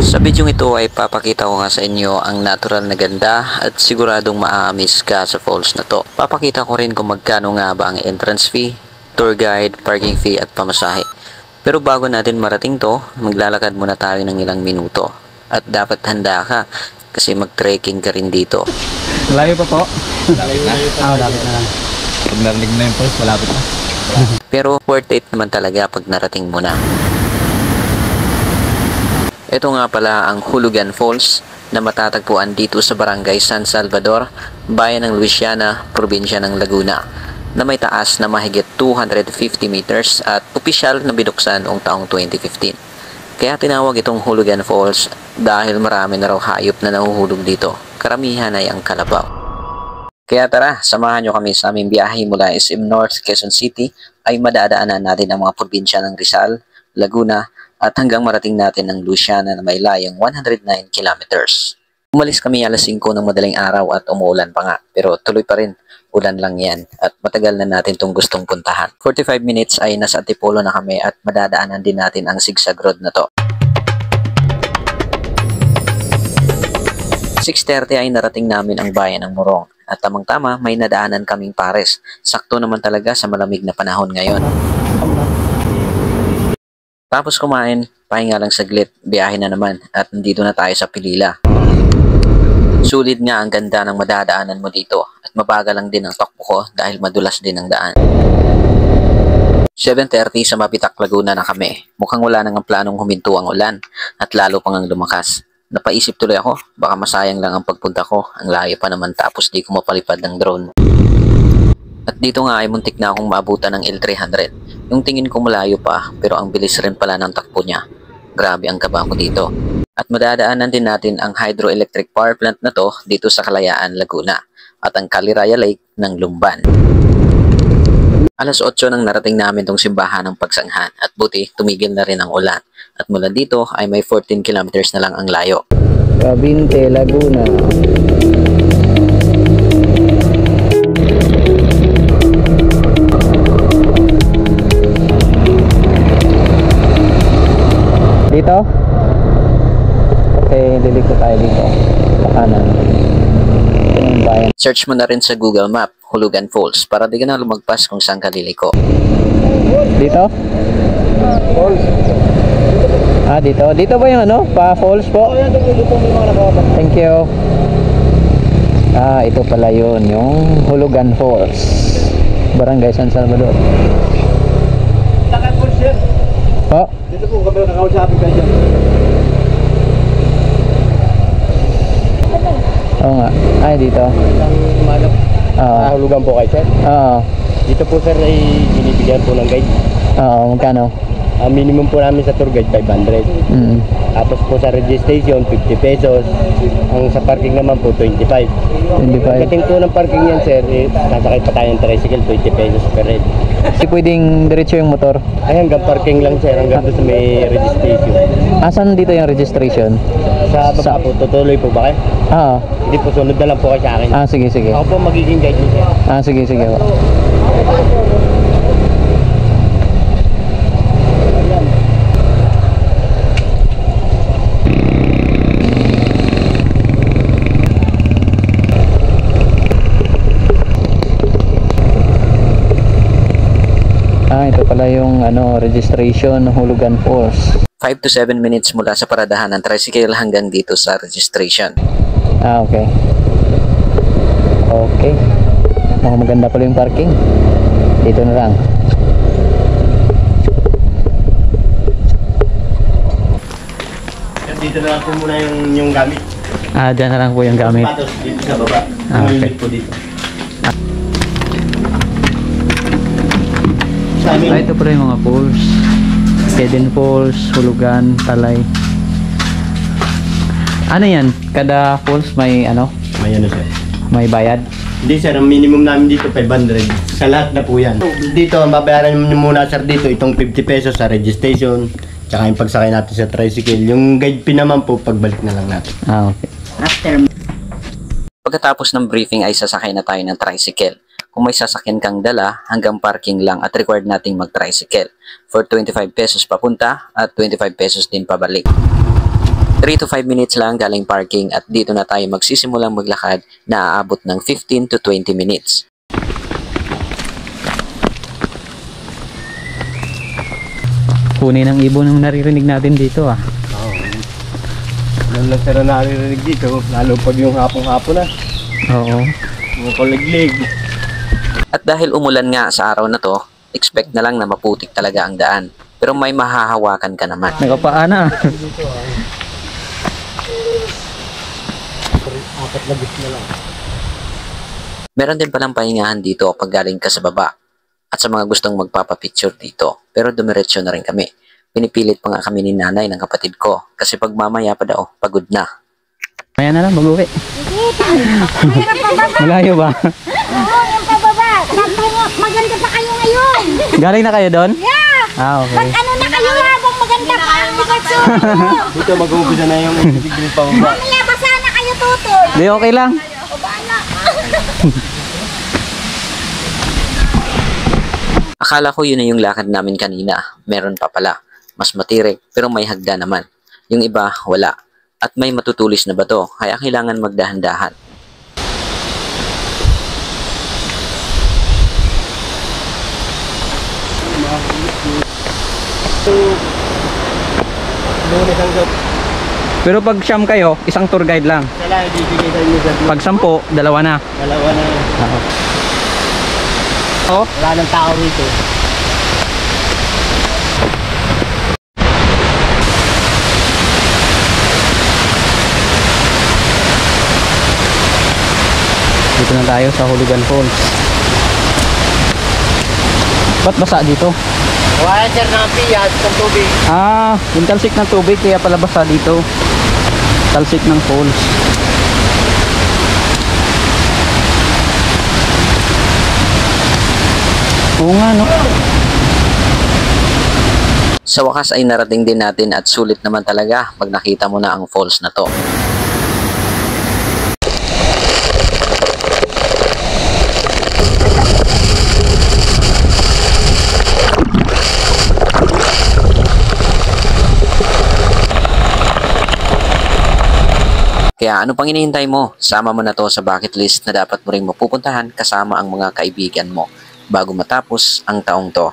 Sa video ito ay papakita ko nga sa inyo ang natural na ganda at siguradong maaamis ka sa falls na to. Papakita ko rin kung magkano nga ba ang entrance fee, tour guide, parking fee at pamasahe. Pero bago natin marating to, maglalakad muna tayo ng ilang minuto. At dapat handa ka kasi mag-trekking ka rin dito. Malayo pa po? Malayo pa. Malapit na lang. Pag narinig na yung falls, malapit na. Pero worth it naman talaga pag narating mo na. Ito nga pala ang Hulugan Falls na matatagpuan dito sa Barangay San Salvador, Bayan ng Luisiana, Probinsya ng Laguna, na may taas na mahigit 250 meters at opisyal na binuksan noong taong 2015. Kaya tinawag itong Hulugan Falls dahil marami na raw hayop na nahuhulog dito. Karamihan ay ang kalabaw. Kaya tara, samahan nyo kami sa aming biyahe mula SM North, Quezon City ay madadaanan natin ang mga probinsya ng Rizal, Laguna, at hanggang marating natin ang Luisiana na may layong 109 kilometers. Umalis kami alas 5 ng madaling araw at umuulan pa nga, pero tuloy pa rin, ulan lang yan at matagal na natin itong gustong puntahan. 45 minutes ay nasa Antipolo na kami at madadaanan din natin ang zigzag road na to. 6:30 ay narating namin ang bayan ng Morong at tamang-tama may nadaanan kaming pares. Sakto naman talaga sa malamig na panahon ngayon. Tapos kumain, pahinga lang saglit, biyahe na naman at nandito na tayo sa Pilila. Sulit nga ang ganda ng madadaanan mo dito at mabagal lang din ang takbo ko dahil madulas din ang daan. 7:30 sa Mapitak, Laguna na kami. Mukhang wala nang ang planong huminto ang ulan at lalo pang ang lumakas. Napaisip tuloy ako, baka masayang lang ang pagpunta ko, ang layo pa naman tapos di ko mapalipad ng drone. At dito nga ay muntik na akong maabutan ng L300. Yung tingin ko malayo pa, pero ang bilis rin pala ng takbo niya. Grabe ang kaba ko dito. At madadaanan din natin ang hydroelectric power plant na to dito sa Kalayaan, Laguna. At ang Caliraya Lake ng Lumban. Alas 8 nang narating namin tong simbahan ng Pagsanghan. At buti, tumigil na rin ang ulan. At mula dito ay may 14 kilometers na lang ang layo. Cavite, Laguna. Dito? Okay, liliko tayo dito. Sa kanan. Ito yung bayan. Search mo na rin sa Google Map, Hulugan Falls, para di ka na lumagpas kung saan ka liliko. Dito? Falls. Ah, dito. Dito ba yung ano? Pa-falls po? Thank you. Ah, ito pala yun. Yung Hulugan Falls. Barangay San Salvador. Po? Dito po kami nakausapin kayo dyan. Oo nga. Ay, dito. Isang umaga. Hulugan po kayo, sir. Oo. Dito po, sir, ay binibigyan po ng guide. Oo, magkano? Ang minimum po namin sa tour guide, 500. Tapos po sa registration, 50 pesos. Ang sa parking naman po, 25. 25. Pagdating po ng parking yan, sir, nasakay pa tayo ng tricycle, 20 pesos per head. Hindi pwedeng diretso yung motor. Ay, hanggang parking lang, sir, hanggang doon sa may registration. Asan dito yung registration? Sa baba po, tutuloy po ba kayo? Oo. Hindi po, sunod na lang po kayo sa akin. Ah, sige, sige. Ako po magiging guide niyo, sir. Ah, sige, sige. Ah, ito pala yung ano, registration ng Hulugan Falls. 5 to 7 minutes mula sa paradahan ng tricycle hanggang dito sa registration. Ah, okay. Okay. Mukhang maganda pala yung parking. Dito na lang. Dito na lang po muna yung gamit. Ah, dyan na lang po yung gamit. Patos dito sa baba. Ah, okay. Yung po dito. Ah, ito pala yung mga falls. Hidden Falls, Hulugan, Talay. Ano yan? Kada falls may ano? May ano, sir? May bayad? Hindi, sir. Ang minimum namin dito, 500. Sa lahat na po yan. Dito, ang babayaran nyo muna, sir, dito, itong 50 pesos sa registration. Tsaka yung pagsakay natin sa tricycle. Yung guide fee naman po, pagbalik na lang natin. Ah, okay. Pagkatapos ng briefing ay sasakay na tayo ng tricycle. Kung may sasakyan kang dala, hanggang parking lang at required nating mag-tricycle for 25 pesos papunta at 25 pesos din pabalik. 3 to 5 minutes lang galing parking at dito na tayo magsisimulang maglakad na aabot ng 15 to 20 minutes. Kunin ang ibon ng naririnig natin dito ah. Oo. Nung lang sila naririnig dito, lalo pag yung hapong-hapon na. Oo. Mga kuliglig. At dahil umulan nga sa araw na to, expect na lang na maputik talaga ang daan. Pero may mahahawakan ka naman. Nakapaana. Apat na bus na lang. Meron din palang pahingahan dito pag galing ka sa baba. At sa mga gustong magpapapicture dito. Pero dumiretso na rin kami. Pinipilit pa nga kami ni nanay ng kapatid ko. Kasi pag mamaya pa daw, pagod na. Maya na lang, mag-uwi. Mahirap pababa. Malayo ba? Oo, yung pababa. Maganda pa kayo ngayon. Galing na kayo doon? Yeah. Ah, okay. Ano na kayo habang maganda pa ang lokasyon mo. Dito mag-uumpisa na yung degree pa ba? Mamaya basa na kayo tutol. Di, okay lang. O bahala. Akala ko yun na yung lakad namin kanina. Meron pa pala. Mas matirik pero may hagda naman. Yung iba, wala. At may matutulis na bato, kaya kailangan magdahan-dahan. Lunes hanggang Pero pag siyam kayo, isang tour guide lang. sala, bibigay tayo sa Pag 10, dalawa na. dalawa na yun. Oh, Wala nang tao rito. dito na tayo sa Hulugan Falls. Ba't basa dito? Wala sir ng piyas ng tubig. Ah, yung talsik ng tubig kaya pala basa dito. Talsik ng falls. Oo nga no. Sa wakas ay narating din natin at sulit naman talaga pag nakita mo na ang falls na to. Kaya ano pang hinihintay mo? Sama mo na to sa bucket list na dapat mo ring mapupuntahan kasama ang mga kaibigan mo bago matapos ang taong to.